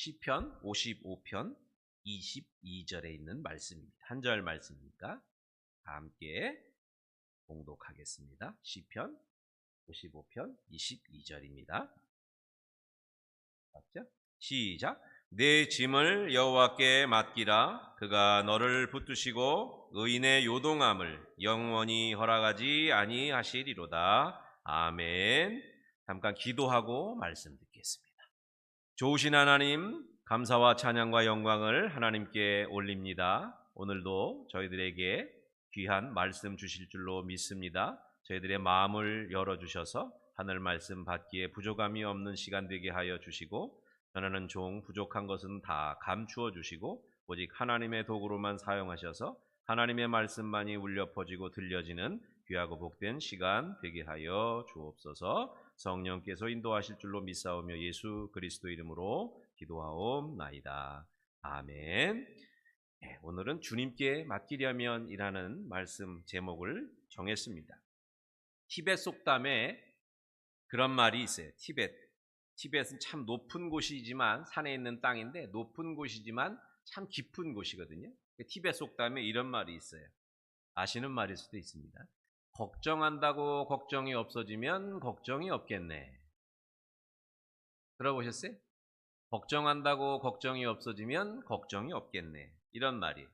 시편 55편 22절에 있는 말씀입니다. 한 절 말씀이니까 다 함께 봉독하겠습니다. 시편 55편 22절입니다. 맞죠? 시작. 내 짐을 여호와께 맡기라. 그가 너를 붙드시고 의인의 요동함을 영원히 허락하지 아니하시리로다. 아멘. 잠깐 기도하고 말씀 듣겠습니다. 좋으신 하나님, 감사와 찬양과 영광을 하나님께 올립니다. 오늘도 저희들에게 귀한 말씀 주실 줄로 믿습니다. 저희들의 마음을 열어주셔서 하늘 말씀 받기에 부족함이 없는 시간 되게 하여 주시고, 전하는 종 부족한 것은 다 감추어 주시고 오직 하나님의 도구로만 사용하셔서 하나님의 말씀만이 울려 퍼지고 들려지는 귀하고 복된 시간 되게 하여 주옵소서. 성령께서 인도하실 줄로 믿사오며 예수 그리스도 이름으로 기도하옵나이다. 아멘. 오늘은 주님께 맡기려면이라는 말씀 제목을 정했습니다. 티벳 속담에 그런 말이 있어요. 티벳은 참 높은 곳이지만, 산에 있는 땅인데 높은 곳이지만 참 깊은 곳이거든요. 티벳 속담에 이런 말이 있어요. 아시는 말일 수도 있습니다. 걱정한다고 걱정이 없어지면 걱정이 없겠네. 들어보셨어요? 걱정한다고 걱정이 없어지면 걱정이 없겠네. 이런 말이.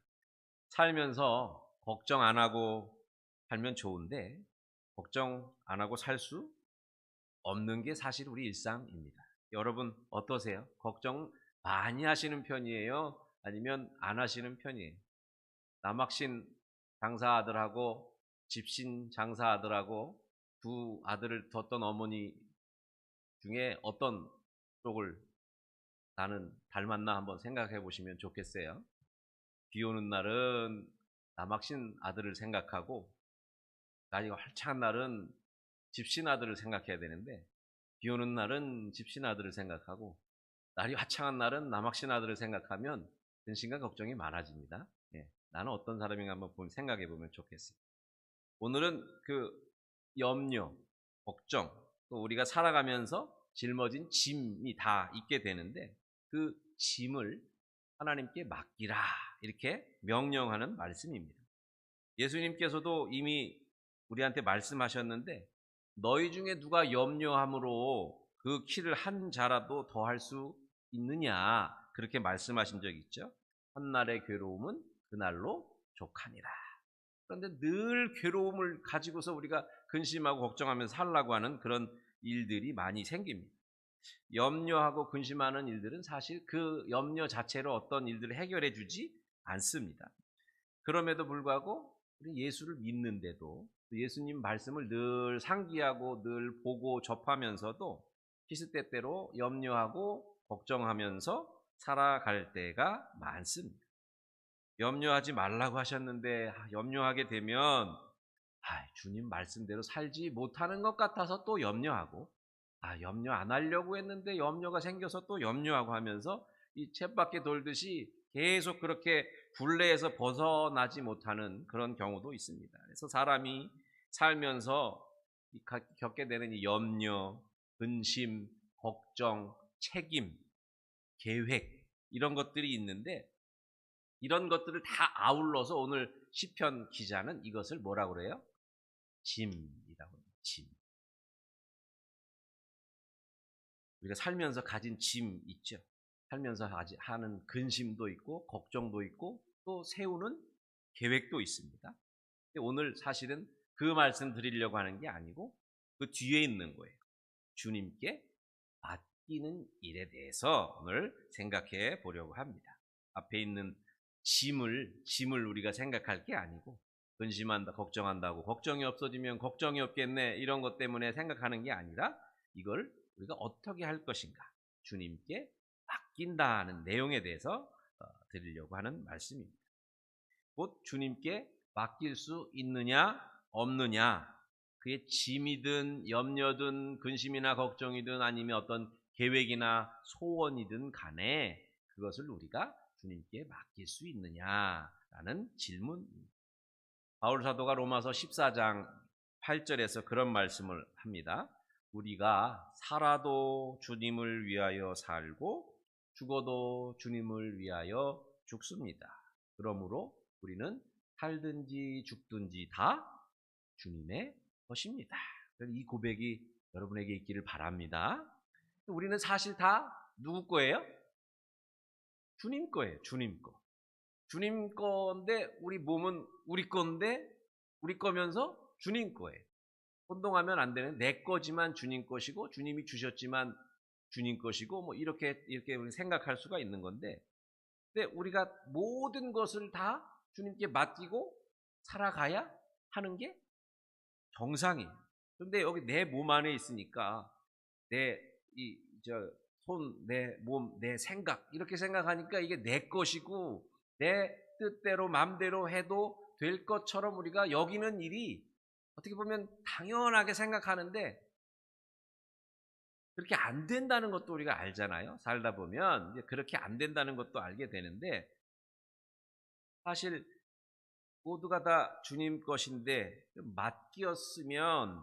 살면서 걱정 안 하고 살면 좋은데 걱정 안 하고 살 수 없는 게 사실 우리 일상입니다. 여러분 어떠세요? 걱정 많이 하시는 편이에요? 아니면 안 하시는 편이에요? 남학신 장사 아들하고 집신 장사 아들하고 두 아들을 뒀던 어머니 중에 어떤 쪽을 나는 닮았나 한번 생각해 보시면 좋겠어요. 비 오는 날은 남학신 아들을 생각하고 날이 활창한 날은 집신 아들을 생각해야 되는데, 비 오는 날은 집신 아들을 생각하고 날이 화창한 날은 남학신 아들을 생각하면 근심과 걱정이 많아집니다. 나는 어떤 사람인가 한번 생각해 보면 좋겠어요. 오늘은 그 염려, 걱정, 또 우리가 살아가면서 짊어진 짐이 다 있게 되는데 그 짐을 하나님께 맡기라, 이렇게 명령하는 말씀입니다. 예수님께서도 이미 우리한테 말씀하셨는데, 너희 중에 누가 염려함으로 그 키를 한 자라도 더할 수 있느냐, 그렇게 말씀하신 적이 있죠. 한날의 괴로움은 그날로 족하니라. 그런데 늘 괴로움을 가지고서 우리가 근심하고 걱정하면서 살라고 하는 그런 일들이 많이 생깁니다. 염려하고 근심하는 일들은 사실 그 염려 자체로 어떤 일들을 해결해 주지 않습니다. 그럼에도 불구하고 우리 예수를 믿는데도 예수님 말씀을 늘 상기하고 늘 보고 접하면서도 시시때때로 염려하고 걱정하면서 살아갈 때가 많습니다. 염려하지 말라고 하셨는데 염려하게 되면 주님 말씀대로 살지 못하는 것 같아서 또 염려하고, 염려 안 하려고 했는데 염려가 생겨서 또 염려하고 하면서 이 쳇바퀴 돌듯이 계속 그렇게 굴레에서 벗어나지 못하는 그런 경우도 있습니다. 그래서 사람이 살면서 겪게 되는 이 염려, 근심, 걱정, 책임, 계획, 이런 것들이 있는데, 이런 것들을 다 아울러서 오늘 시편 기자는 이것을 뭐라고 그래요? 짐이라고 해요. 짐. 우리가 살면서 가진 짐 있죠. 살면서 하는 근심도 있고 걱정도 있고 또 세우는 계획도 있습니다. 오늘 사실은 그 말씀 드리려고 하는 게 아니고 그 뒤에 있는 거예요. 주님께 맡기는 일에 대해서 오늘 생각해 보려고 합니다. 앞에 있는 짐을 우리가 생각할 게 아니고, 근심한다, 걱정한다고 걱정이 없어지면 걱정이 없겠네, 이런 것 때문에 생각하는 게 아니라 이걸 우리가 어떻게 할 것인가, 주님께 맡긴다는 내용에 대해서 드리려고 하는 말씀입니다. 곧 주님께 맡길 수 있느냐 없느냐, 그게 짐이든 염려든 근심이나 걱정이든 아니면 어떤 계획이나 소원이든 간에 그것을 우리가 주님께 맡길 수 있느냐라는 질문입니다. 바울 사도가 로마서 14장 8절에서 그런 말씀을 합니다. 우리가 살아도 주님을 위하여 살고 죽어도 주님을 위하여 죽습니다. 그러므로 우리는 살든지 죽든지 다 주님의 것입니다. 이 고백이 여러분에게 있기를 바랍니다. 우리는 사실 다 누구 거예요? 주님 거예요. 주님 거. 주님 건데 우리 몸은 우리 건데 우리 거면서 주님 거예요. 혼동하면 안 되는 내 거지만 주님 것이고 주님이 주셨지만 주님 것이고 뭐 이렇게 우리 생각할 수가 있는 건데, 근데 우리가 모든 것을 다 주님께 맡기고 살아가야 하는 게 정상이에요. 그런데 여기 내 몸 안에 있으니까 내 손, 내 몸, 내 생각 이렇게 생각하니까 이게 내 것이고 내 뜻대로 맘대로 해도 될 것처럼 우리가 여기는 일이 어떻게 보면 당연하게 생각하는데 그렇게 안 된다는 것도 우리가 알잖아요. 살다 보면 이제 그렇게 안 된다는 것도 알게 되는데, 사실 모두가 다 주님 것인데 맡겼으면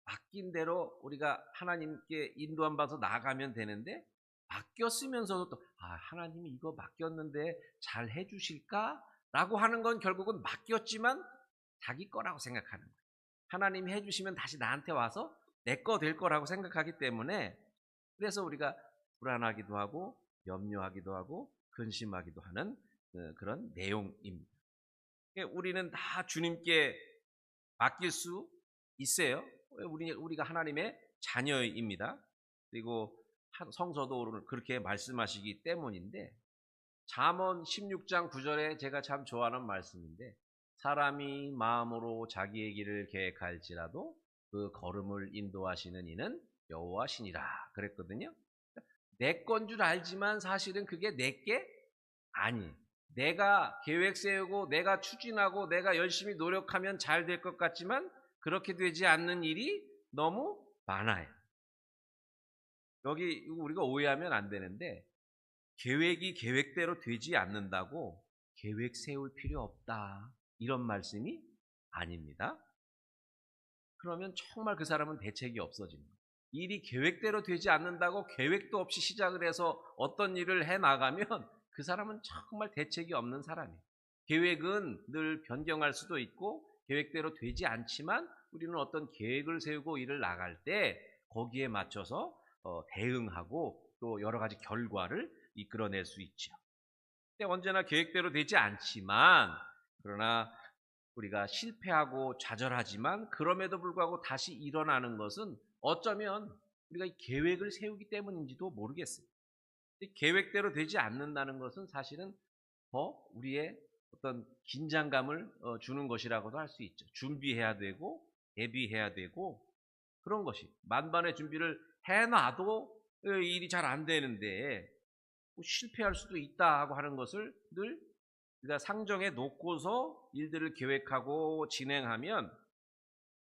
맡긴 대로 우리가 하나님께 인도함 받아서 나아가면 되는데, 맡겼으면서도 또 하나님이 이거 맡겼는데 잘 해주실까? 라고 하는 건 결국은 맡겼지만 자기 거라고 생각하는 거예요. 하나님이 해주시면 다시 나한테 와서 내 거 될 거라고 생각하기 때문에, 그래서 우리가 불안하기도 하고 염려하기도 하고 근심하기도 하는 그런 내용입니다. 우리는 다 주님께 맡길 수 있어요. 우리가 하나님의 자녀입니다. 그리고 성서도 오늘 그렇게 말씀하시기 때문인데, 잠언 16장 9절에 제가 참 좋아하는 말씀인데, 사람이 마음으로 자기의 길을 계획할지라도 그 걸음을 인도하시는 이는 여호와시니라 그랬거든요. 내 건 줄 알지만 사실은 그게 내게 아니에요. 내가 계획 세우고 내가 추진하고 내가 열심히 노력하면 잘 될 것 같지만 그렇게 되지 않는 일이 너무 많아요. 여기 우리가 오해하면 안 되는데, 계획이 계획대로 되지 않는다고 계획 세울 필요 없다, 이런 말씀이 아닙니다. 그러면 정말 그 사람은 대책이 없어집니다. 일이 계획대로 되지 않는다고 계획도 없이 시작을 해서 어떤 일을 해 나가면 그 사람은 정말 대책이 없는 사람이에요. 계획은 늘 변경할 수도 있고 계획대로 되지 않지만 우리는 어떤 계획을 세우고 일을 나갈 때 거기에 맞춰서 대응하고 또 여러 가지 결과를 이끌어낼 수 있죠. 근데 언제나 계획대로 되지 않지만, 그러나 우리가 실패하고 좌절하지만 그럼에도 불구하고 다시 일어나는 것은 어쩌면 우리가 이 계획을 세우기 때문인지도 모르겠어요. 계획대로 되지 않는다는 것은 사실은 더 우리의 어떤 긴장감을 주는 것이라고도 할 수 있죠. 준비해야 되고 대비해야 되고 그런 것이, 만반의 준비를 해놔도 일이 잘 안 되는데 실패할 수도 있다고 하는 것을 늘 우리가 상정해 놓고서 일들을 계획하고 진행하면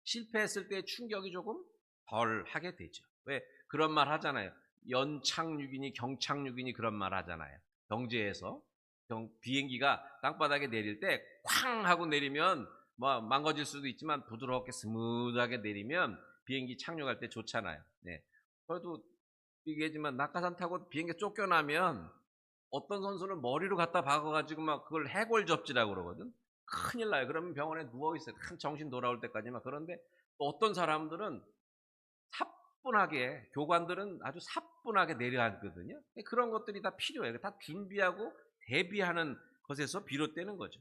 실패했을 때 충격이 조금 덜 하게 되죠. 왜 그런 말 하잖아요. 연착륙이니 경착륙이니 그런 말 하잖아요. 경제에서 비행기가 땅바닥에 내릴 때 쾅 하고 내리면 뭐 망가질 수도 있지만 부드럽게 스무드하게 내리면 비행기 착륙할 때 좋잖아요. 네. 그래도 얘기하지만 낙하산 타고 비행기 쫓겨나면 어떤 선수는 머리로 갖다 박아가지고 막 그걸 해골접지라고 그러거든. 큰일 나요. 그러면 병원에 누워있어요. 한 정신 돌아올 때까지 막. 그런데 또 어떤 사람들은 사뿐하게, 교관들은 아주 사뿐하게 내려앉거든요. 그런 것들이 다 필요해요. 다 준비하고 대비하는 것에서 비롯되는 거죠.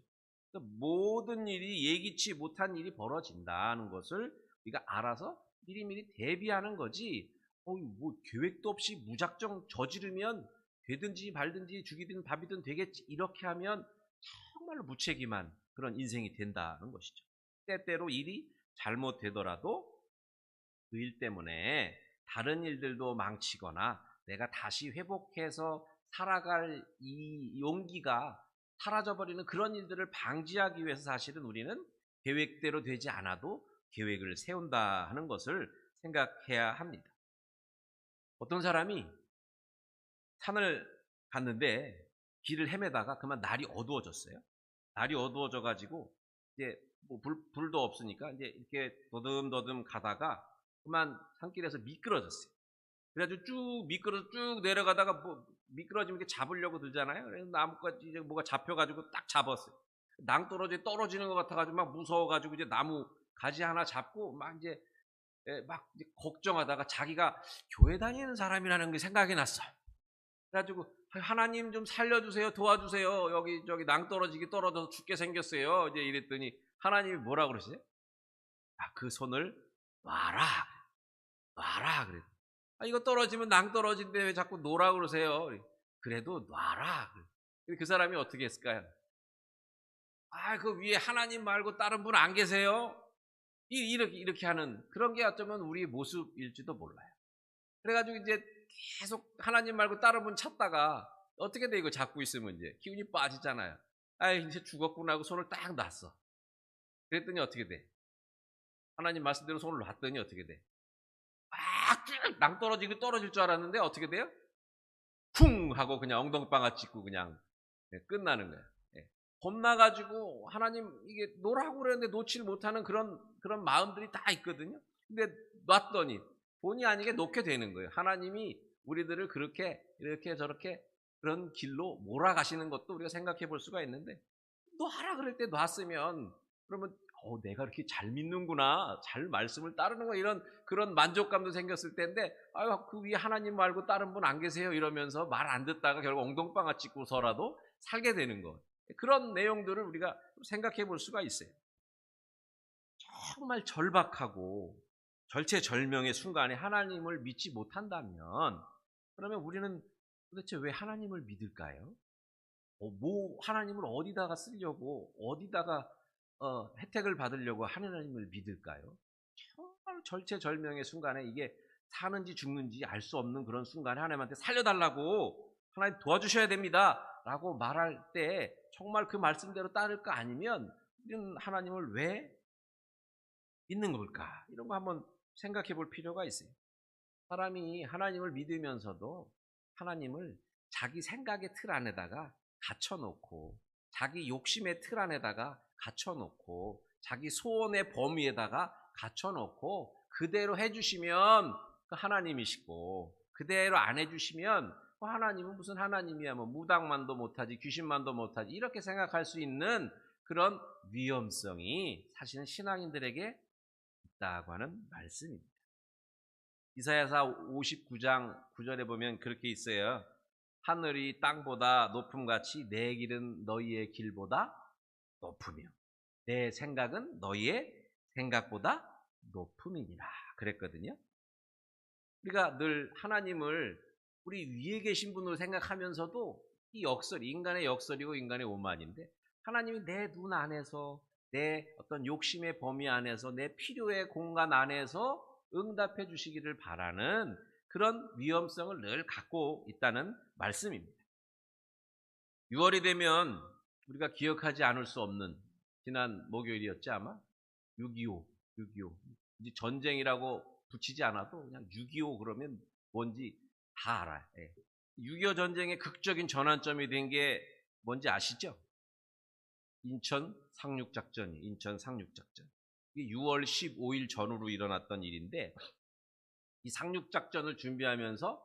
모든 일이 예기치 못한 일이 벌어진다는 것을 우리가 알아서 미리미리 대비하는 거지, 뭐 계획도 없이 무작정 저지르면 되든지 말든지 죽이든 밥이든 되겠지, 이렇게 하면 정말로 무책임한 그런 인생이 된다는 것이죠. 때때로 일이 잘못되더라도 그 일 때문에 다른 일들도 망치거나 내가 다시 회복해서 살아갈 이 용기가 사라져버리는 그런 일들을 방지하기 위해서 사실은 우리는 계획대로 되지 않아도 계획을 세운다 하는 것을 생각해야 합니다. 어떤 사람이 산을 갔는데 길을 헤매다가 그만 날이 어두워졌어요. 날이 어두워져 가지고 이제 뭐 불도 없으니까 이제 이렇게 더듬더듬 가다가 그만 산길에서 미끄러졌어요. 그래가지고 쭉 미끄러져 쭉 내려가다가 뭐 미끄러지면 이렇게 잡으려고 들잖아요. 그래서 나무까지 이제 뭐가 잡혀가지고 딱 잡았어요. 낭떠러지 떨어지는 것 같아가지고 막 무서워가지고 이제 나무 가지 하나 잡고 막 이제 막 이제 걱정하다가 자기가 교회 다니는 사람이라는 게 생각이 났어. 그래가지고 하나님 좀 살려주세요, 도와주세요. 여기 저기 낭떠러지게 떨어져서 죽게 생겼어요. 이제 이랬더니 하나님이 뭐라 그러세요? 아, 그 손을 놔라, 놔라 그래. 아, 이거 떨어지면 낭떠러진데 왜 자꾸 놓으라 그러세요? 그래도 놔라. 근데 그 사람이 어떻게 했을까요? 아, 그 위에 하나님 말고 다른 분 안 계세요? 이렇게 하는 그런 게 어쩌면 우리의 모습일지도 몰라요. 그래가지고 이제 계속 하나님 말고 다른 분 찾다가 어떻게 돼, 이거 잡고 있으면 이제 기운이 빠지잖아요. 아, 이제 죽었구나 하고 손을 딱 놨어. 그랬더니 어떻게 돼? 하나님 말씀대로 손을 놨더니 어떻게 돼? 막 낭떠러지고 떨어질 줄 알았는데 어떻게 돼요? 쿵 하고 그냥 엉덩방아 찍고 그냥 끝나는 거예요. 겁나가지고 하나님 이게 놓으라고 그랬는데 놓질 못하는 그런 마음들이 다 있거든요. 근데 놨더니 본의 아니게 놓게 되는 거예요. 하나님이 우리들을 그렇게 이렇게 저렇게 그런 길로 몰아가시는 것도 우리가 생각해 볼 수가 있는데, 놔라 그럴 때 놨으면 그러면 내가 이렇게 잘 믿는구나, 잘 말씀을 따르는구나, 이런 그런 만족감도 생겼을 텐데, 그 위에 하나님 말고 다른 분 안 계세요 이러면서 말 안 듣다가 결국 엉덩방아 찍고서라도 살게 되는 것. 그런 내용들을 우리가 생각해 볼 수가 있어요. 정말 절박하고 절체절명의 순간에 하나님을 믿지 못한다면, 그러면 우리는 도대체 왜 하나님을 믿을까요? 하나님을 어디다가 쓰려고, 어디다가 혜택을 받으려고 하나님을 믿을까요? 정말 절체절명의 순간에 이게 사는지 죽는지 알 수 없는 그런 순간에 하나님한테 살려달라고, 하나님 도와주셔야 됩니다 라고 말할 때 정말 그 말씀대로 따를까? 아니면 우리는 하나님을 왜 믿는 걸까? 이런 거 한번 생각해 볼 필요가 있어요. 사람이 하나님을 믿으면서도 하나님을 자기 생각의 틀 안에다가 갇혀놓고, 자기 욕심의 틀 안에다가 갇혀놓고, 자기 소원의 범위에다가 갇혀놓고, 그대로 해주시면 그 하나님이시고, 그대로 안 해주시면 하나님은 무슨 하나님이야, 뭐 무당만도 못하지 귀신만도 못하지, 이렇게 생각할 수 있는 그런 위험성이 사실은 신앙인들에게 있다고 하는 말씀입니다. 이사야서 59장 9절에 보면 그렇게 있어요. 하늘이 땅보다 높음같이 내 길은 너희의 길보다 높으며 내 생각은 너희의 생각보다 높음이니라 그랬거든요. 우리가 늘 하나님을 우리 위에 계신 분으로 생각하면서도 이 인간의 역설이고 인간의 오만인데, 하나님이 내 눈 안에서, 내 어떤 욕심의 범위 안에서, 내 필요의 공간 안에서 응답해 주시기를 바라는 그런 위험성을 늘 갖고 있다는 말씀입니다. 6월이 되면 우리가 기억하지 않을 수 없는, 지난 목요일이었지 아마? 6.25. 이제 전쟁이라고 붙이지 않아도 그냥 6.25 그러면 뭔지 다 알아요. 6.25 전쟁의 극적인 전환점이 된 게 뭔지 아시죠? 인천 상륙작전. 이게 6월 15일 전후로 일어났던 일인데, 이 상륙작전을 준비하면서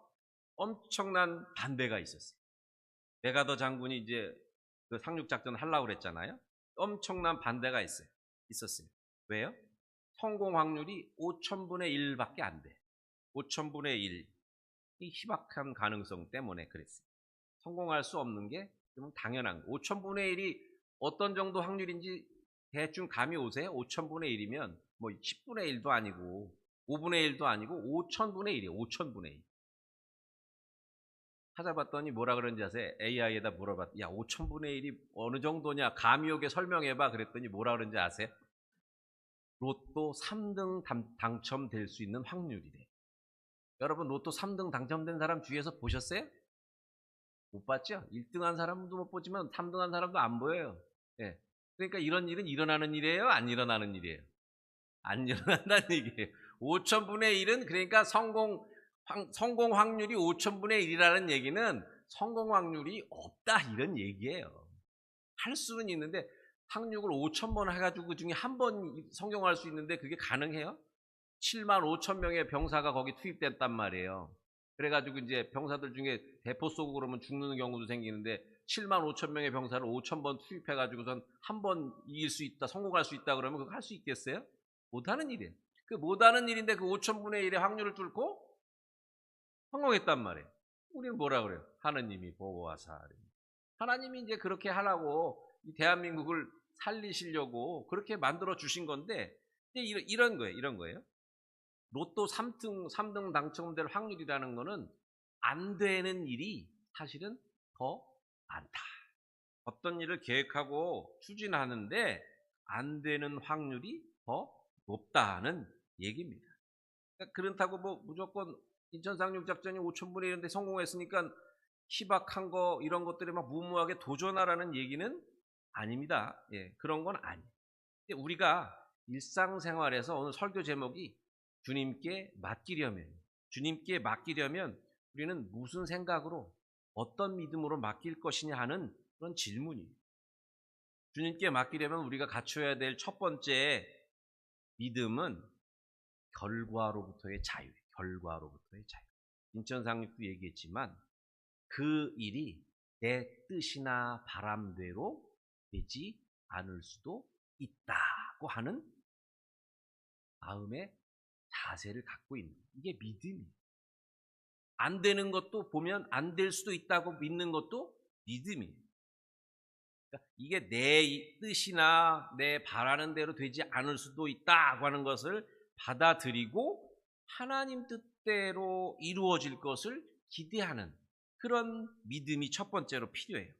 엄청난 반대가 있었어요. 메가더 장군이 이제 그 상륙작전을 하려고 그랬잖아요. 엄청난 반대가 있었어요. 왜요? 성공 확률이 5,000분의 1밖에 안 돼. 5,000분의 1. 이 희박한 가능성 때문에 그랬어요. 성공할 수 없는 게 좀 당연한 거. 5,000분의 1이 어떤 정도 확률인지 대충 감이 오세요? 5,000분의 1이면 뭐 10분의 1도 아니고 5분의 1도 아니고 5,000분의 1이에요. 5,000분의 1. 찾아봤더니 뭐라 그런지 아세요? AI에다 물어봤더니 야, 5,000분의 1이 어느 정도냐? 감이 오게 설명해봐. 그랬더니 뭐라 그런지 아세요? 로또 3등 당첨될 수 있는 확률이래. 여러분, 로또 3등 당첨된 사람 주위에서 보셨어요? 못 봤죠? 1등 한 사람도 못 보지만 3등 한 사람도 안 보여요. 예. 그러니까 이런 일은 일어나는 일이에요? 안 일어나는 일이에요? 안 일어난다는 얘기예요. 5,000분의 1은 그러니까 성공 확률이 5,000분의 1이라는 얘기는 성공 확률이 없다, 이런 얘기예요. 할 수는 있는데 상륙을 5,000번 해가지고 그 중에 한 번 성공할 수 있는데 그게 가능해요? 75,000명의 병사가 거기 투입됐단 말이에요. 그래가지고 이제 병사들 중에 대포 쏘고 그러면 죽는 경우도 생기는데 7만 5천 명의 병사를 5천 번 투입해가지고선 한 번 이길 수 있다, 성공할 수 있다 그러면 그거 할 수 있겠어요? 못하는 일이에요. 그 못하는 일인데 그 5천 분의 1의 확률을 뚫고 성공했단 말이에요. 우리는 뭐라 그래요? 하느님이 보호하사. 하나님이 이제 그렇게 하라고 이 대한민국을 살리시려고 그렇게 만들어 주신 건데 이런 거예요. 이런 거예요. 로또 3등 당첨될 확률이라는 거는 안 되는 일이 사실은 더 많다. 어떤 일을 계획하고 추진하는데 안 되는 확률이 더 높다는 얘기입니다. 그러니까 그렇다고 뭐 무조건 인천 상륙 작전이 5천분의 1인데 성공했으니까 희박한 거 이런 것들에 막 무모하게 도전하라는 얘기는 아닙니다. 예, 그런 건 아니에요. 근데 우리가 일상생활에서 오늘 설교 제목이 주님께 맡기려면 우리는 무슨 생각으로 어떤 믿음으로 맡길 것이냐 하는 그런 질문이에요. 주님께 맡기려면 우리가 갖춰야 될 첫 번째 믿음은 결과로부터의 자유예요. 결과로부터의 자유. 인천상륙도 얘기했지만 그 일이 내 뜻이나 바람대로 되지 않을 수도 있다고 하는 마음의 자세를 갖고 있는 이게 믿음이에요. 안 되는 것도 보면 안 될 수도 있다고 믿는 것도 믿음이에요. 그러니까 이게 내 뜻이나 내 바라는 대로 되지 않을 수도 있다고 하는 것을 받아들이고 하나님 뜻대로 이루어질 것을 기대하는 그런 믿음이 첫 번째로 필요해요.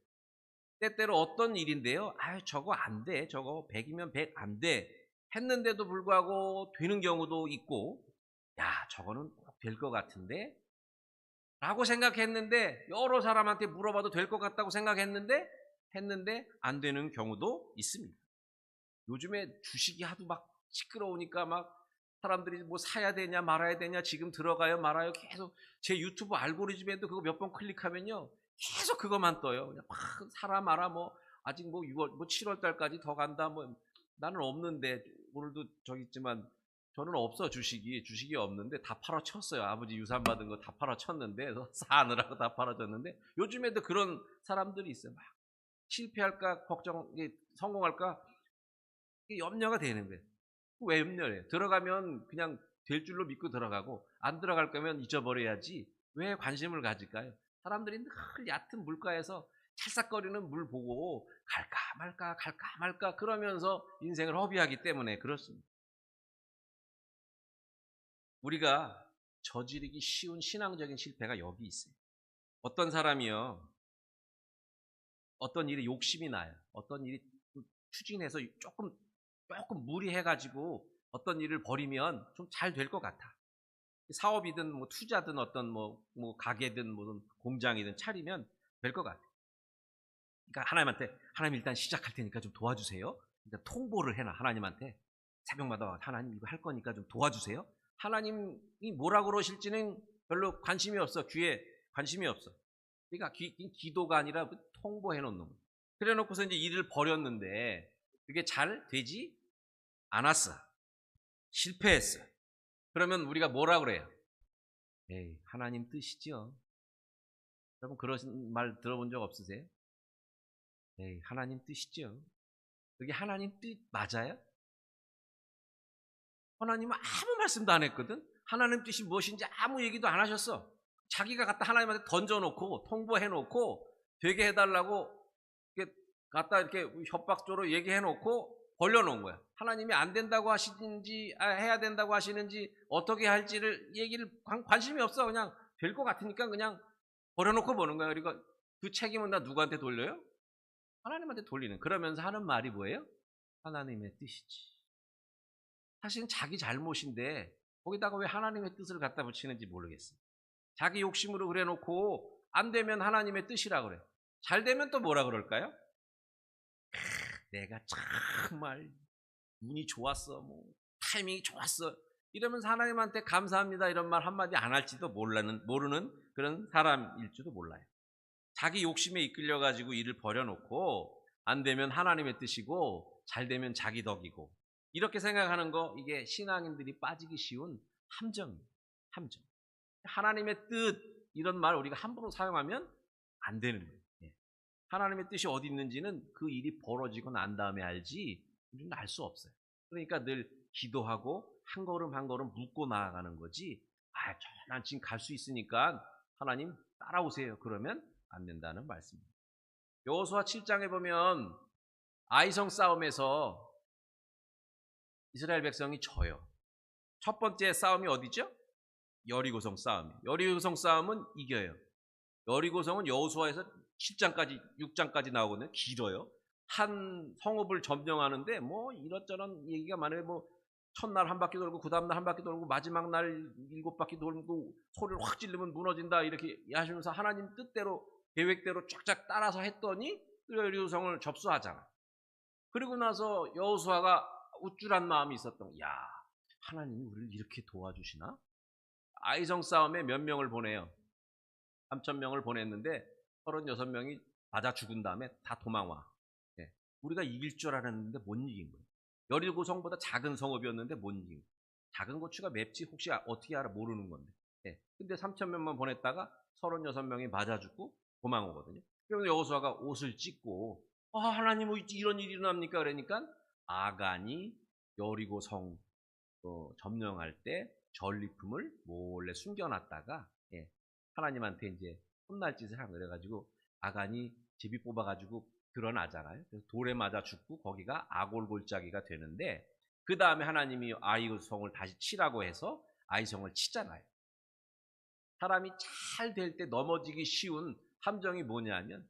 때때로 어떤 일인데요. 저거 안 돼. 저거 100이면 100 안 돼. 했는데도 불구하고 되는 경우도 있고, 야, 저거는 꼭 될 것 같은데? 라고 생각했는데, 여러 사람한테 물어봐도 될 것 같다고 생각했는데, 했는데 안 되는 경우도 있습니다. 요즘에 주식이 하도 막 시끄러우니까 막 사람들이 뭐 사야 되냐 말아야 되냐 지금 들어가요 말아요 계속 제 유튜브 알고리즘에도 그거 몇 번 클릭하면요 계속 그것만 떠요. 그냥 막 사라 마라 뭐 아직 뭐 6월 뭐 7월 달까지 더 간다 뭐 나는 없는데 오늘도 저기 있지만 저는 없어 주식이 없는데 다 팔아쳤어요. 아버지 유산 받은 거 다 팔아쳤는데 사느라고 다 팔아줬는데 요즘에도 그런 사람들이 있어요. 막 실패할까 걱정 성공할까 염려가 되는 거예요. 왜 염려해요? 들어가면 그냥 될 줄로 믿고 들어가고 안 들어갈 거면 잊어버려야지 왜 관심을 가질까요? 사람들이 늘 얕은 물가에서 찰싹거리는 물 보고 갈까 말까 그러면서 인생을 허비하기 때문에 그렇습니다. 우리가 저지르기 쉬운 신앙적인 실패가 여기 있어요. 어떤 사람이요. 어떤 일에 욕심이 나요. 어떤 일이 추진해서 조금 무리해가지고 어떤 일을 벌이면 좀 잘 될 것 같아. 사업이든 뭐 투자든 어떤 뭐 가게든 무슨 공장이든 차리면 될 것 같아. 그러니까 하나님한테 하나님 일단 시작할 테니까 좀 도와주세요. 일단 통보를 해놔 하나님한테 새벽마다 하나님 이거 할 거니까 좀 도와주세요. 하나님이 뭐라 그러실지는 별로 관심이 없어. 귀에 관심이 없어. 그러니까 기도가 아니라 통보해 놓는 거야. 그래 놓고서 이제 일을 벌였는데 그게 잘 되지 않았어. 실패했어. 그러면 우리가 뭐라 그래요? 에이, 하나님 뜻이죠. 여러분 그런 말 들어본 적 없으세요? 에이, 하나님 뜻이죠. 그게 하나님 뜻 맞아요? 하나님은 아무 말씀도 안 했거든. 하나님 뜻이 무엇인지 아무 얘기도 안 하셨어. 자기가 갖다 하나님한테 던져놓고 통보해놓고 되게 해달라고 이렇게 갖다 이렇게 협박조로 얘기해놓고 벌려놓은 거야. 하나님이 안 된다고 하시는지 해야 된다고 하시는지 어떻게 할지를 얘기를 관심이 없어. 그냥 될 것 같으니까 그냥 버려놓고 보는 거야. 그리고 그 책임은 다 누구한테 돌려요? 하나님한테 돌리는. 그러면서 하는 말이 뭐예요? 하나님의 뜻이지. 사실은 자기 잘못인데 거기다가 왜 하나님의 뜻을 갖다 붙이는지 모르겠어요. 자기 욕심으로 그래놓고 안 되면 하나님의 뜻이라 그래. 잘 되면 또 뭐라 그럴까요? 내가 정말 운이 좋았어, 뭐 타이밍이 좋았어. 이러면서 하나님한테 감사합니다 이런 말 한마디 안 할지도 모르는 그런 사람일지도 몰라요. 자기 욕심에 이끌려 가지고 일을 버려놓고 안 되면 하나님의 뜻이고 잘 되면 자기 덕이고 이렇게 생각하는 거 이게 신앙인들이 빠지기 쉬운 함정입니다. 함정. 하나님의 뜻 이런 말 우리가 함부로 사용하면 안 되는 거예요. 예. 하나님의 뜻이 어디 있는지는 그 일이 벌어지고 난 다음에 알지 우리는 알 수 없어요. 그러니까 늘 기도하고 한 걸음 한 걸음 묻고 나아가는 거지. 난 지금 갈 수 있으니까 하나님 따라오세요. 그러면 안 된다는 말씀입니다. 여호수아 7장에 보면 아이성 싸움에서 이스라엘 백성이 져요. 첫 번째 싸움이 어디죠? 여리고성 싸움이에요. 여리고성 싸움은 이겨요. 여리고성은 여호수아에서 7장까지 6장까지 나오거든요. 길어요. 한 성읍을 점령하는데 뭐 이것저것 얘기가 많아요. 뭐 첫날 한 바퀴 돌고 그 다음날 한 바퀴 돌고 마지막 날 7바퀴 돌고 소리를 확 지르면 무너진다 이렇게 하시면서 하나님 뜻대로 계획대로 쫙쫙 따라서 했더니 여리고성을 접수하잖아요. 그리고 나서 여호수아가 우쭐한 마음이 있었던 야 하나님이 우리를 이렇게 도와주시나? 아이성 싸움에 몇 명을 보내요. 3,000명을 보냈는데 36명이 맞아 죽은 다음에 다 도망와. 예. 우리가 이길 줄 알았는데 못 이긴 거예요. 여리고성보다 작은 성읍이었는데 못 이긴 거예요. 작은 고추가 맵지 혹시 어떻게 알아 모르는 건데. 예. 근데 3,000명만 보냈다가 36명이 맞아 죽고 도망오거든요. 그래서 여호수아가 옷을 찢고 하나님 뭐 이런 일이 일어납니까? 그러니까 아간이 여리고성 점령할 때 전리품을 몰래 숨겨놨다가 하나님한테 이제 혼날 짓을 한 거예요. 그래가지고 아간이 제비 뽑아가지고 드러나잖아요. 그래서 돌에 맞아 죽고 거기가 아골골짜기가 되는데 그 다음에 하나님이 아이성을 다시 치라고 해서 아이성을 치잖아요. 사람이 잘 될 때 넘어지기 쉬운 함정이 뭐냐면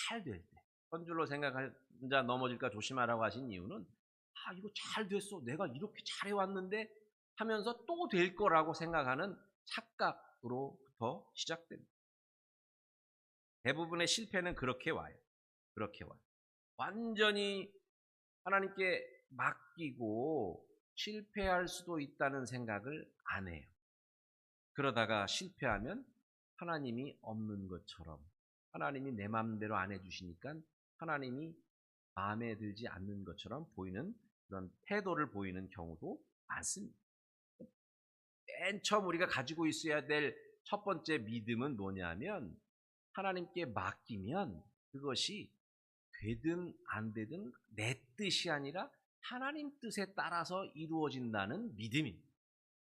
잘 될 때 한 줄로 생각할 자 넘어질까 조심하라고 하신 이유는 이거 잘 됐어. 내가 이렇게 잘해왔는데 하면서 또 될 거라고 생각하는 착각으로부터 시작됩니다. 대부분의 실패는 그렇게 와요. 그렇게 와요. 완전히 하나님께 맡기고 실패할 수도 있다는 생각을 안 해요. 그러다가 실패하면 하나님이 없는 것처럼 하나님이 내 마음대로 안 해주시니까 하나님이 마음에 들지 않는 것처럼 보이는 그런 태도를 보이는 경우도 많습니다. 맨 처음 우리가 가지고 있어야 될 첫 번째 믿음은 뭐냐면 하나님께 맡기면 그것이 되든 안 되든 내 뜻이 아니라 하나님 뜻에 따라서 이루어진다는 믿음입니다.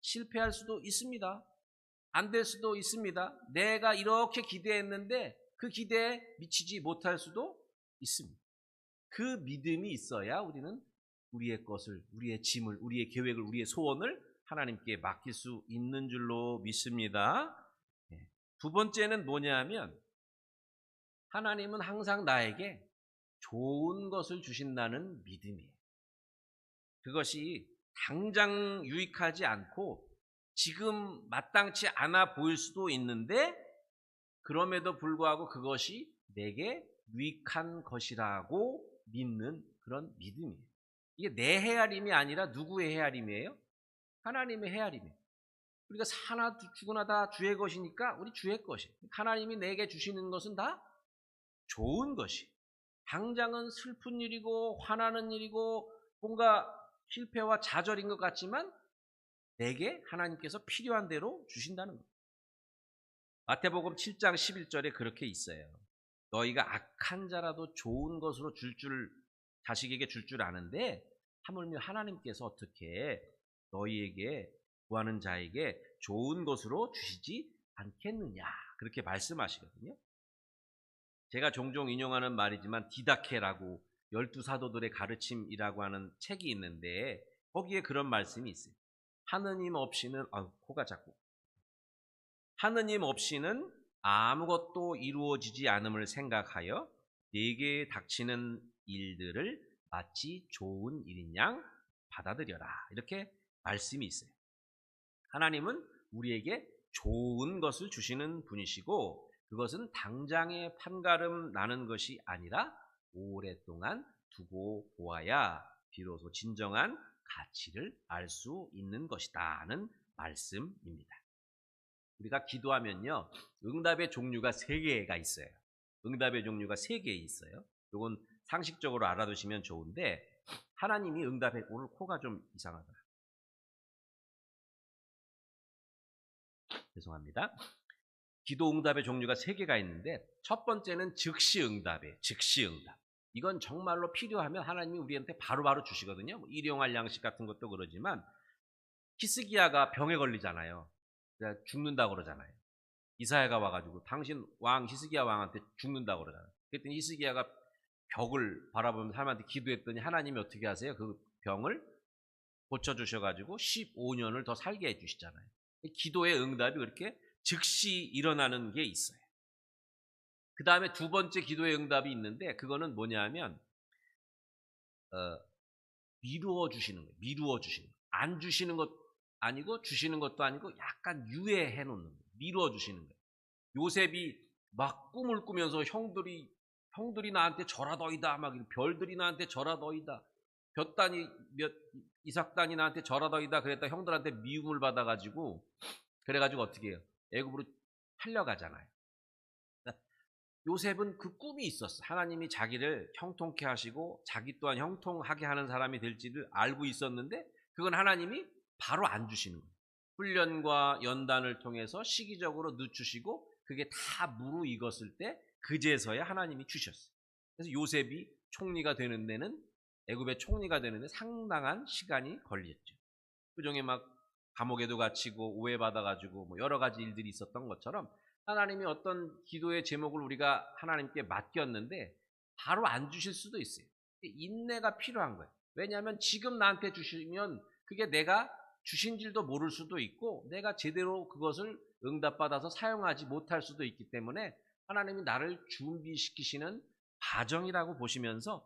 실패할 수도 있습니다. 안 될 수도 있습니다. 내가 이렇게 기대했는데 그 기대에 미치지 못할 수도 있습니다. 그 믿음이 있어야 우리는 우리의 것을, 우리의 짐을, 우리의 계획을, 우리의 소원을 하나님께 맡길 수 있는 줄로 믿습니다. 두 번째는 뭐냐면 하나님은 항상 나에게 좋은 것을 주신다는 믿음이에요. 그것이 당장 유익하지 않고 지금 마땅치 않아 보일 수도 있는데 그럼에도 불구하고 그것이 내게 유익한 것이라고 믿는 그런 믿음이에요. 이게 내 헤아림이 아니라 누구의 헤아림이에요? 하나님의 헤아림이에요. 우리가 사나 죽으나 다 주의 것이니까 우리 주의 것이에요. 하나님이 내게 주시는 것은 다 좋은 것이에요. 당장은 슬픈 일이고 화나는 일이고 뭔가 실패와 좌절인 것 같지만 내게 하나님께서 필요한 대로 주신다는 거예요. 마태복음 7장 11절에 그렇게 있어요. 너희가 악한 자라도 좋은 것으로 자식에게 줄 줄 아는데 하물며 하나님께서 어떻게 너희에게 구하는 자에게 좋은 것으로 주시지 않겠느냐 그렇게 말씀하시거든요. 제가 종종 인용하는 말이지만 디다케라고 12사도들의 가르침이라고 하는 책이 있는데 거기에 그런 말씀이 있어요. 하느님 없이는 코가 자꾸 하느님 없이는 아무것도 이루어지지 않음을 생각하여 네게 닥치는 일들을 마치 좋은 일인 양 받아들여라. 이렇게 말씀이 있어요. 하나님은 우리에게 좋은 것을 주시는 분이시고 그것은 당장에 판가름 나는 것이 아니라 오랫동안 두고 보아야 비로소 진정한 가치를 알 수 있는 것이다는 말씀입니다. 우리가 기도하면요, 응답의 종류가 3개가 있어요. 응답의 종류가 3개 있어요. 이건 상식적으로 알아두시면 좋은데 하나님이 오늘 코가 좀 이상하다. 죄송합니다. 기도 응답의 종류가 3개가 있는데 첫 번째는 즉시 응답이에요. 즉시 응답. 이건 정말로 필요하면 하나님이 우리한테 바로바로 주시거든요. 뭐 일용할 양식 같은 것도 그러지만 히스기야가 병에 걸리잖아요. 그러니까 죽는다고 그러잖아요. 이사야가 와가지고 당신 왕 히스기야 왕한테 죽는다고 그러잖아요. 그랬더니 히스기야가 벽을 바라보면서 하나님한테 기도했더니 하나님이 어떻게 하세요? 그 병을 고쳐주셔가지고 15년을 더 살게 해주시잖아요. 기도의 응답이 그렇게 즉시 일어나는 게 있어요. 그 다음에 두 번째 기도의 응답이 있는데 그거는 뭐냐면 미루어 주시는 거예요. 미루어 주시는 거예요. 안 주시는 것 아니고 주시는 것도 아니고 약간 유예해 놓는 거예요. 미루어 주시는 거예요. 요셉이 막 꿈을 꾸면서 형들이 나한테 절하더이다 막 별들이 나한테 절하더이다 이삭단이 나한테 절하더이다 그랬다 형들한테 미움을 받아가지고 그래가지고 어떻게 해요? 애굽으로 팔려가잖아요. 요셉은 그 꿈이 있었어. 하나님이 자기를 형통케 하시고 자기 또한 형통하게 하는 사람이 될지를 알고 있었는데 그건 하나님이 바로 안 주시는 거예요. 훈련과 연단을 통해서 시기적으로 늦추시고 그게 다 무르익었을 때 그제서야 하나님이 주셨어요. 그래서 요셉이 총리가 되는 데는 애굽의 총리가 되는 데 상당한 시간이 걸렸죠. 그중에 막 감옥에도 갇히고 오해받아가지고 뭐 여러 가지 일들이 있었던 것처럼 하나님이 어떤 기도의 제목을 우리가 하나님께 맡겼는데 바로 안 주실 수도 있어요. 인내가 필요한 거예요. 왜냐하면 지금 나한테 주시면 그게 내가 주신 줄도 모를 수도 있고 내가 제대로 그것을 응답받아서 사용하지 못할 수도 있기 때문에 하나님이 나를 준비시키시는 과정이라고 보시면서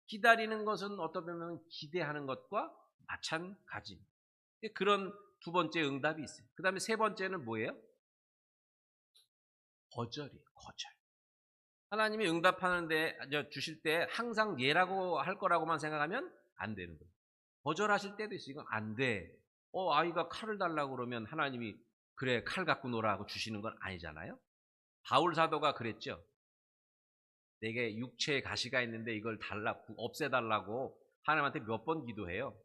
기다리는 것은 어떻게 보면 기대하는 것과 마찬가지입니다. 그런 두 번째 응답이 있어요. 그 다음에 세 번째는 뭐예요? 거절이에요. 거절. 하나님이 응답하는데 주실 때 항상 예라고 할 거라고만 생각하면 안 되는 거예요. 거절하실 때도 있어요. 이건 안 돼. 아이가 칼을 달라고 그러면 하나님이 그래 칼 갖고 놀아 하고 주시는 건 아니잖아요. 바울 사도가 그랬죠. 내게 육체에 가시가 있는데 이걸 없애달라고 하나님한테 몇 번 기도해요?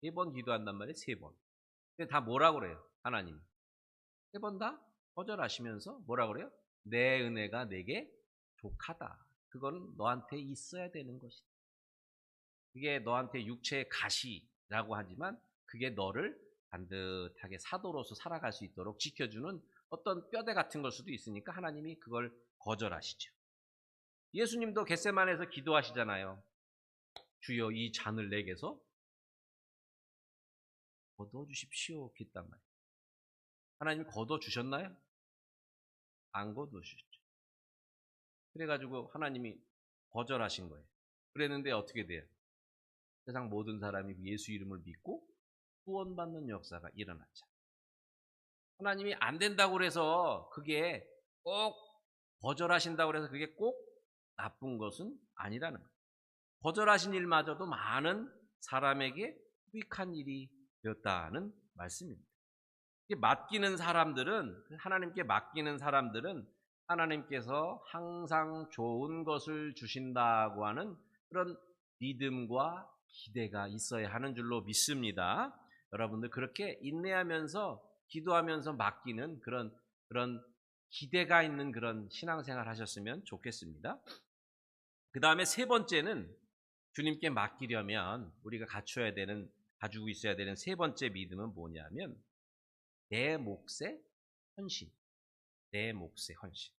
3번 기도한단 말이에요. 3번. 근데 다 뭐라고 그래요? 하나님 3번 다 거절하시면서 뭐라 그래요? 내 은혜가 내게 족하다. 그건 너한테 있어야 되는 것이다. 그게 너한테 육체의 가시라고 하지만 그게 너를 반듯하게 사도로서 살아갈 수 있도록 지켜주는 어떤 뼈대 같은 걸 수도 있으니까 하나님이 그걸 거절하시죠. 예수님도 겟세마네에서 기도하시잖아요. 주여 이 잔을 내게서 거둬주십시오. 했단 말이에요. 하나님 거둬주셨나요? 안 거둬주셨죠. 그래가지고 하나님이 거절하신 거예요. 그랬는데 어떻게 돼요? 세상 모든 사람이 예수 이름을 믿고 구원받는 역사가 일어났죠. 하나님이 안 된다고 그래서 그게 꼭 거절하신다고 그래서 그게 꼭 나쁜 것은 아니라는 거예요. 거절하신 일마저도 많은 사람에게 유익한 일이 되었다는 말씀입니다. 하나님께 맡기는 사람들은 하나님께서 항상 좋은 것을 주신다고 하는 그런 믿음과 기대가 있어야 하는 줄로 믿습니다. 여러분들 그렇게 인내하면서 기도하면서 맡기는 그런 기대가 있는 그런 신앙생활 하셨으면 좋겠습니다. 그 다음에 세 번째는 주님께 맡기려면 우리가 가지고 있어야 되는 세 번째 믿음은 뭐냐면 내 몫의 헌신. 내 몫의 헌신.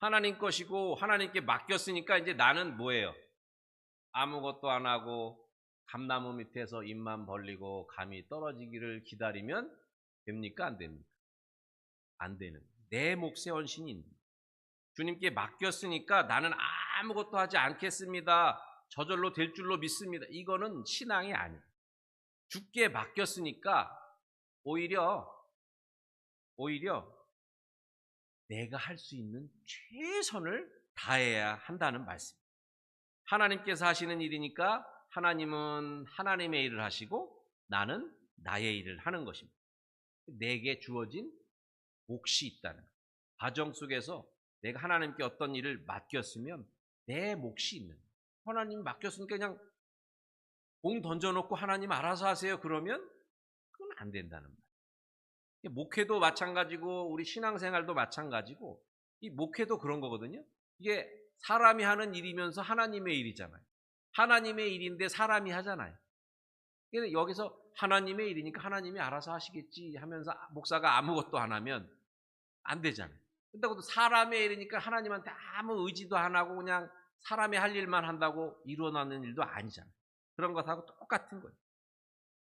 하나님 것이고 하나님께 맡겼으니까 이제 나는 뭐예요? 아무것도 안 하고 감나무 밑에서 입만 벌리고 감이 떨어지기를 기다리면 됩니까? 안 됩니까? 안 되는. 내 몫의 헌신이 있는. 주님께 맡겼으니까 나는 아무것도 하지 않겠습니다. 저절로 될 줄로 믿습니다. 이거는 신앙이 아니에요. 주께 맡겼으니까 오히려 내가 할 수 있는 최선을 다해야 한다는 말씀. 하나님께서 하시는 일이니까 하나님은 하나님의 일을 하시고 나는 나의 일을 하는 것입니다. 내게 주어진 몫이 있다는 과정 속에서 내가 하나님께 어떤 일을 맡겼으면 내 몫이 있는 거예요. 하나님 맡겼으니까 그냥 공 던져놓고 하나님 알아서 하세요. 그러면 그건 안 된다는 말이에요. 목회도 마찬가지고 우리 신앙생활도 마찬가지고 이 목회도 그런 거거든요. 이게 사람이 하는 일이면서 하나님의 일이잖아요. 하나님의 일인데 사람이 하잖아요. 그래서 여기서 하나님의 일이니까 하나님이 알아서 하시겠지 하면서 목사가 아무것도 안 하면 안 되잖아요. 그렇다고 또 사람의 일이니까 하나님한테 아무 의지도 안 하고 그냥 사람이 할 일만 한다고 일어나는 일도 아니잖아요. 그런 것하고 똑같은 거예요.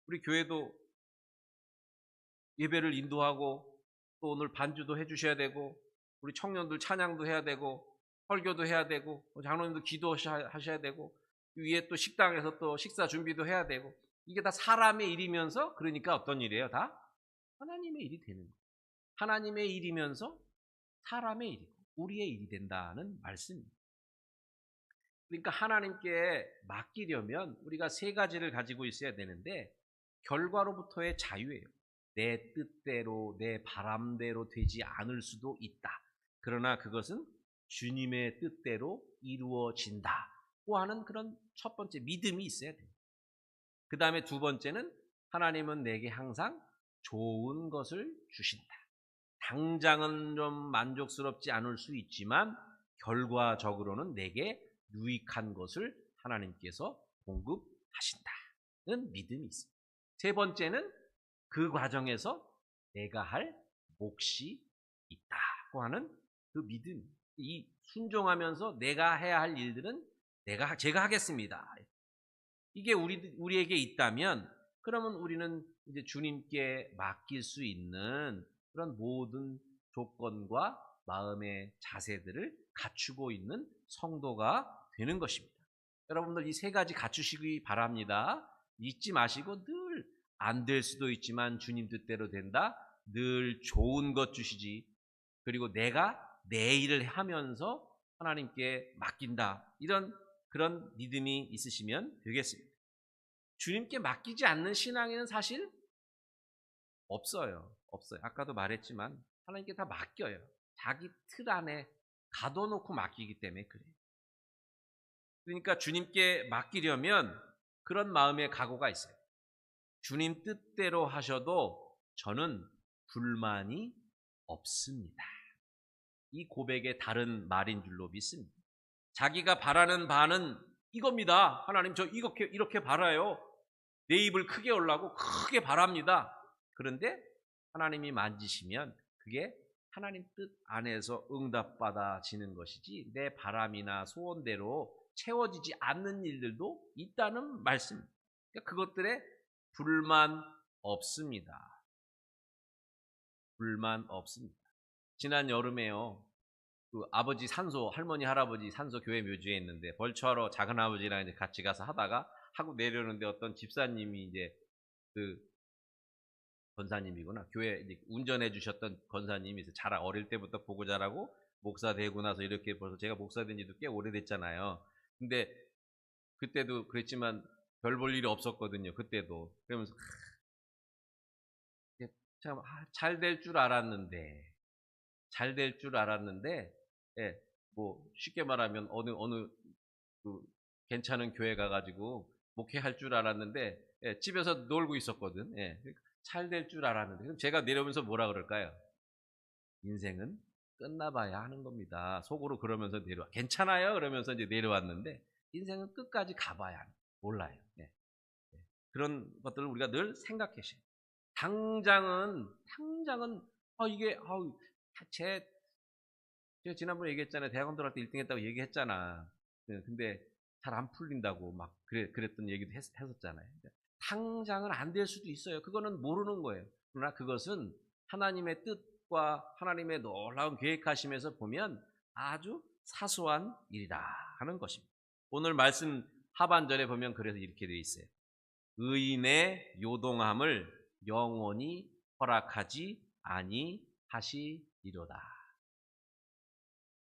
우리 교회도 예배를 인도하고 또 오늘 반주도 해주셔야 되고 우리 청년들 찬양도 해야 되고 설교도 해야 되고 장로님도 기도하셔야 되고 위에 또 식당에서 또 식사 준비도 해야 되고 이게 다 사람의 일이면서 그러니까 어떤 일이에요? 다 하나님의 일이 되는 거예요. 하나님의 일이면서 사람의 일이고 우리의 일이 된다는 말씀입니다. 그러니까 하나님께 맡기려면 우리가 세 가지를 가지고 있어야 되는데 결과로부터의 자유예요. 내 뜻대로 내 바람대로 되지 않을 수도 있다. 그러나 그것은 주님의 뜻대로 이루어진다고 하는 그런 첫 번째 믿음이 있어야 돼요. 그 다음에 두 번째는 하나님은 내게 항상 좋은 것을 주신다. 당장은 좀 만족스럽지 않을 수 있지만 결과적으로는 내게 유익한 것을 하나님께서 공급하신다는 믿음이 있습니다. 세 번째는 그 과정에서 내가 할 몫이 있다고 하는 그 믿음. 이 순종하면서 내가 해야 할 일들은 제가 하겠습니다. 이게 우리에게 있다면 그러면 우리는 이제 주님께 맡길 수 있는 그런 모든 조건과 마음의 자세들을 갖추고 있는 성도가 되는 것입니다. 여러분들 이 세 가지 갖추시기 바랍니다. 잊지 마시고 늘 안 될 수도 있지만 주님 뜻대로 된다. 늘 좋은 것 주시지. 그리고 내가 내 일을 하면서 하나님께 맡긴다. 이런 그런 믿음이 있으시면 되겠습니다. 주님께 맡기지 않는 신앙에는 사실 없어요. 아까도 말했지만 하나님께 다 맡겨요. 자기 틀 안에 가둬놓고 맡기기 때문에 그래요. 그러니까 주님께 맡기려면 그런 마음의 각오가 있어요. 주님 뜻대로 하셔도 저는 불만이 없습니다. 이 고백의 다른 말인 줄로 믿습니다. 자기가 바라는 바는 이겁니다. 하나님 저 이렇게 바라요. 내 입을 크게 열라고 크게 바랍니다. 그런데 하나님이 만지시면 그게 하나님 뜻 안에서 응답받아지는 것이지 내 바람이나 소원대로 채워지지 않는 일들도 있다는 말씀입니다. 그러니까 그것들에 불만 없습니다. 불만 없습니다. 지난 여름에요. 그 아버지 산소, 할머니, 할아버지 산소 교회 묘지에 있는데 벌초하러 작은 아버지랑 이제 같이 가서 하다가 하고 내려오는데 어떤 집사님이 이제 그 권사님이구나. 교회 이제 운전해 주셨던 권사님이 잘 어릴 때부터 보고 자라고 목사 되고 나서 이렇게 벌써 제가 목사 된 지도 꽤 오래됐잖아요. 근데 그때도 그랬지만 별 볼 일이 없었거든요. 그때도. 그러면서 참 잘 될 줄 알았는데 예, 뭐 쉽게 말하면 어느 그 괜찮은 교회 가가지고 목회할 줄 알았는데 예, 집에서 놀고 있었거든. 예, 잘 될 줄 알았는데 그럼 제가 내려오면서 뭐라 그럴까요? 인생은 끝나봐야 하는 겁니다. 속으로 그러면서 내려와. 괜찮아요? 그러면서 이제 내려왔는데 인생은 끝까지 가봐야 하는. 몰라요. 예, 예. 그런 것들을 우리가 늘 생각하셔야 돼요. 당장은 이게 제가 지난번에 얘기했잖아요. 대학원 들어갈 때 1등 했다고 얘기했잖아. 근데 잘 안 풀린다고 막 그랬던 얘기도 했었잖아요. 당장은 안 될 수도 있어요. 그거는 모르는 거예요. 그러나 그것은 하나님의 뜻과 하나님의 놀라운 계획하심에서 보면 아주 사소한 일이다 하는 것입니다. 오늘 말씀 하반절에 보면 그래서 이렇게 되어 있어요. 의인의 요동함을 영원히 허락하지 아니하시리로다.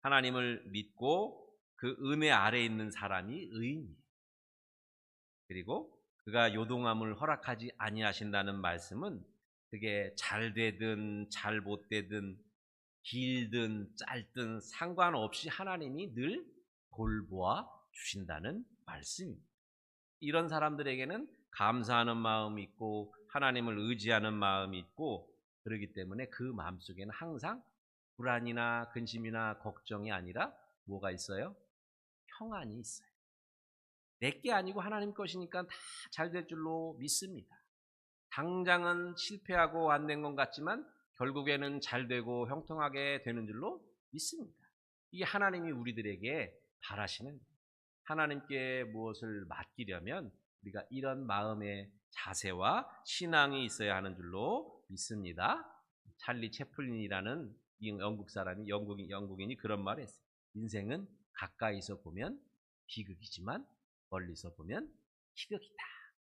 하나님을 믿고 그 은혜 아래에 있는 사람이 의인이에요. 그리고 그가 요동함을 허락하지 아니하신다는 말씀은 그게 잘 되든 잘 못 되든 길든 짧든 상관없이 하나님이 늘 돌보아 주신다는 말씀입니다. 이런 사람들에게는 감사하는 마음이 있고 하나님을 의지하는 마음이 있고 그렇기 때문에 그 마음속에는 항상 불안이나 근심이나 걱정이 아니라 뭐가 있어요? 평안이 있어요. 내게 아니고 하나님 것이니까 다 잘 될 줄로 믿습니다. 당장은 실패하고 안 된 것 같지만 결국에는 잘 되고 형통하게 되는 줄로 믿습니다. 이게 하나님이 우리들에게 바라시는 거예요. 하나님께 무엇을 맡기려면 우리가 이런 마음의 자세와 신앙이 있어야 하는 줄로 믿습니다. 찰리 채플린이라는 영국 사람이 영국인이 그런 말을 했어요. 인생은 가까이서 보면 비극이지만 멀리서 보면 희극이다.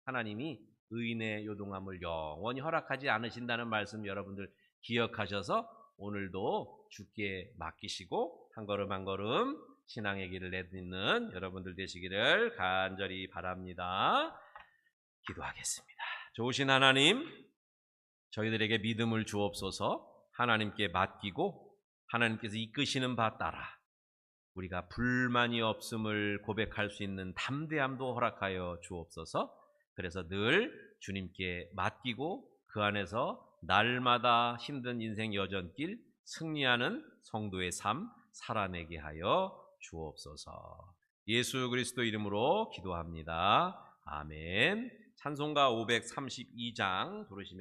하나님이 의인의 요동함을 영원히 허락하지 않으신다는 말씀 여러분들 기억하셔서 오늘도 주께 맡기시고 한 걸음 한 걸음 신앙의 길을 내딛는 여러분들 되시기를 간절히 바랍니다. 기도하겠습니다. 좋으신 하나님, 저희들에게 믿음을 주옵소서. 하나님께 맡기고 하나님께서 이끄시는 바 따라 우리가 불만이 없음을 고백할 수 있는 담대함도 허락하여 주옵소서. 그래서 늘 주님께 맡기고 그 안에서 날마다 힘든 인생 여전길 승리하는 성도의 삶 살아내게 하여 주옵소서. 예수 그리스도 이름으로 기도합니다. 아멘. 찬송가 532장 부르시면